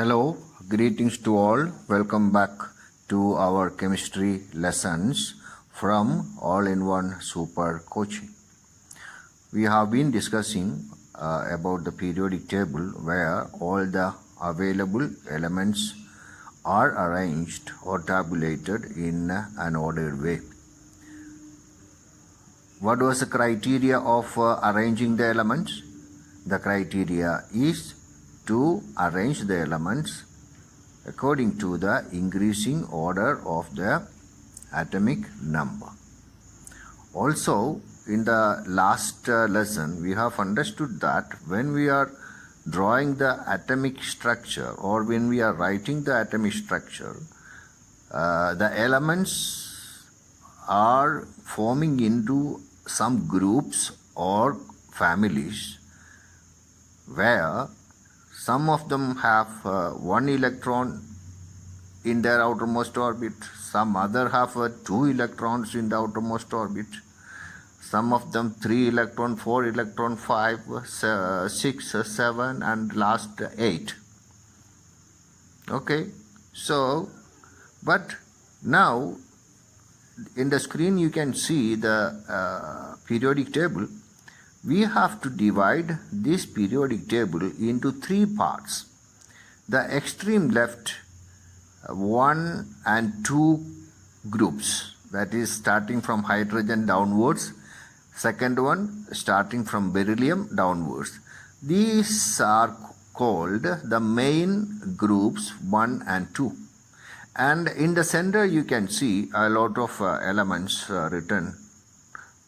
Hello, greetings to all. Welcome back to our chemistry lessons from All-in-One Super Coaching. We have been discussing about the periodic table where all the available elements are arranged or tabulated in an ordered way. What was the criteria of arranging the elements? The criteria is to arrange the elements according to the increasing order of the atomic number. Also, in the last lesson, we have understood that when we are drawing the atomic structure or when we are writing the atomic structure, the elements are forming into some groups or families where some of them have one electron in their outermost orbit, some other have two electrons in the outermost orbit, some of them 3 electron, 4 electron, 5, 6, 7 and last 8. Okay, so but now in the screen you can see the periodic table. We have to divide this periodic table into 3 parts. The extreme left 1 and 2 groups, that is starting from hydrogen downwards. Second one starting from beryllium downwards. These are called the main groups 1 and 2. And in the center you can see a lot of elements written,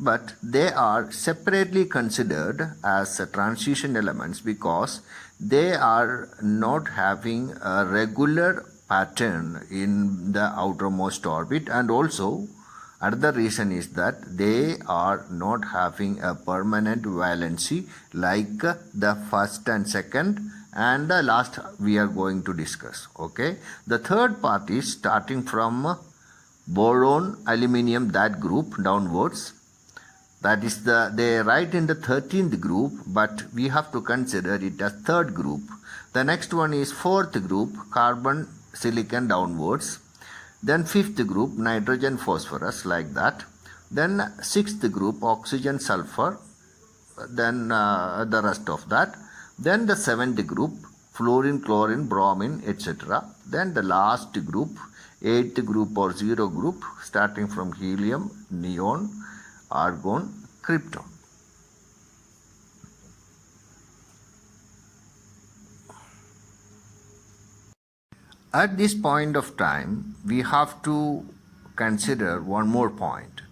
but they are separately considered as transition elements because they are not having a regular pattern in the outermost orbit, and also another reason is that they are not having a permanent valency like the first and second and the last we are going to discuss. Okay, the third part is starting from boron, aluminium, that group downwards. That is they write in the 13th group, but we have to consider it as third group. The next one is fourth group, carbon, silicon downwards. Then fifth group, nitrogen, phosphorus, like that. Then sixth group, oxygen, sulfur. Then the rest of that. Then the seventh group, fluorine, chlorine, bromine, etc. Then the last group, eighth group or zero group, starting from helium, neon, argon, krypton. At this point of time, we have to consider one more point.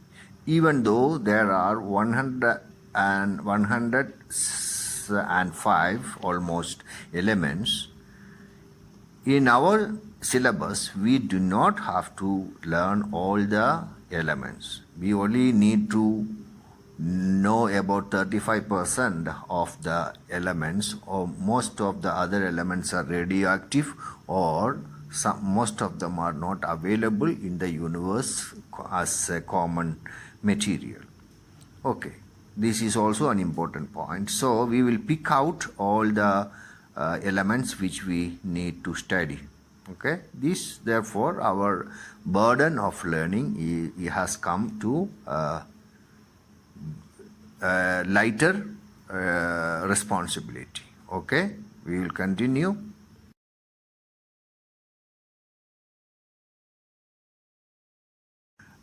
Even though there are 105 almost elements, in our syllabus, we do not have to learn all the elements. We only need to know about 35% of the elements, or most of the other elements are radioactive, or most of them are not available in the universe as a common material. Okay, this is also an important point. So we will pick out all the elements which we need to study. Okay, this therefore our burden of learning has come to lighter responsibility. Okay, we will continue.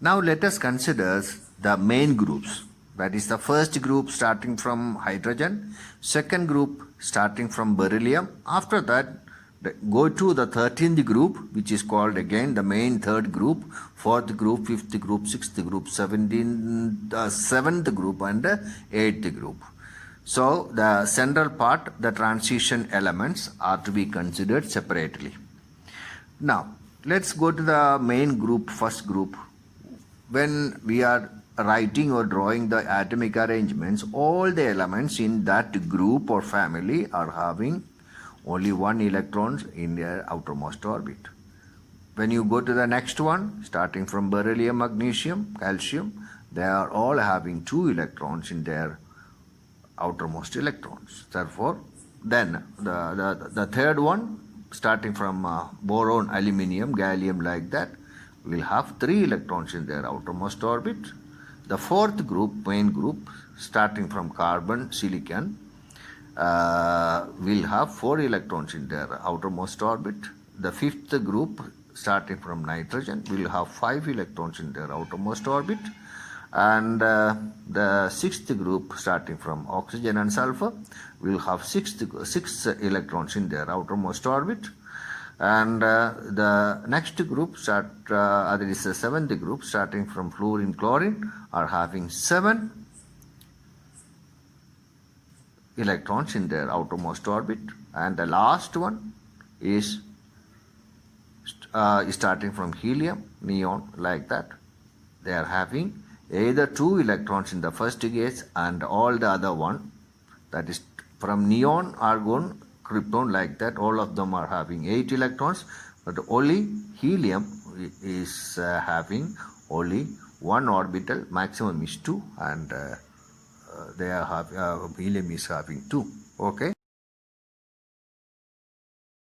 Now let us consider the main groups. That is the first group starting from hydrogen, second group starting from beryllium. After that, go to the 13th group, which is called again the main third group, fourth group, fifth group, sixth group, 7th group and 8th group. So the central part, the transition elements, are to be considered separately. Now let's go to the main group, first group. When we are writing or drawing the atomic arrangements, all the elements in that group or family are having only one electrons in their outermost orbit. When you go to the next one, starting from beryllium, magnesium, calcium, they are all having 2 electrons in their outermost electrons. Therefore, then the third one, starting from boron, aluminium, gallium, like that, will have 3 electrons in their outermost orbit. The fourth group, main group, starting from carbon, silicon, will have 4 electrons in their outermost orbit. The fifth group, starting from nitrogen, will have 5 electrons in their outermost orbit. And the sixth group, starting from oxygen and sulfur, will have 6 electrons in their outermost orbit. And the next group, that is the seventh group, starting from fluorine, chlorine, are having 7 electrons in their outermost orbit. And the last one is starting from helium, neon, like that. They are having either 2 electrons in the first case and all the other one, that is from neon, argon, krypton, like that, all of them are having 8 electrons, but only helium is having only 1 orbital, maximum is 2, and helium is having 2. Okay.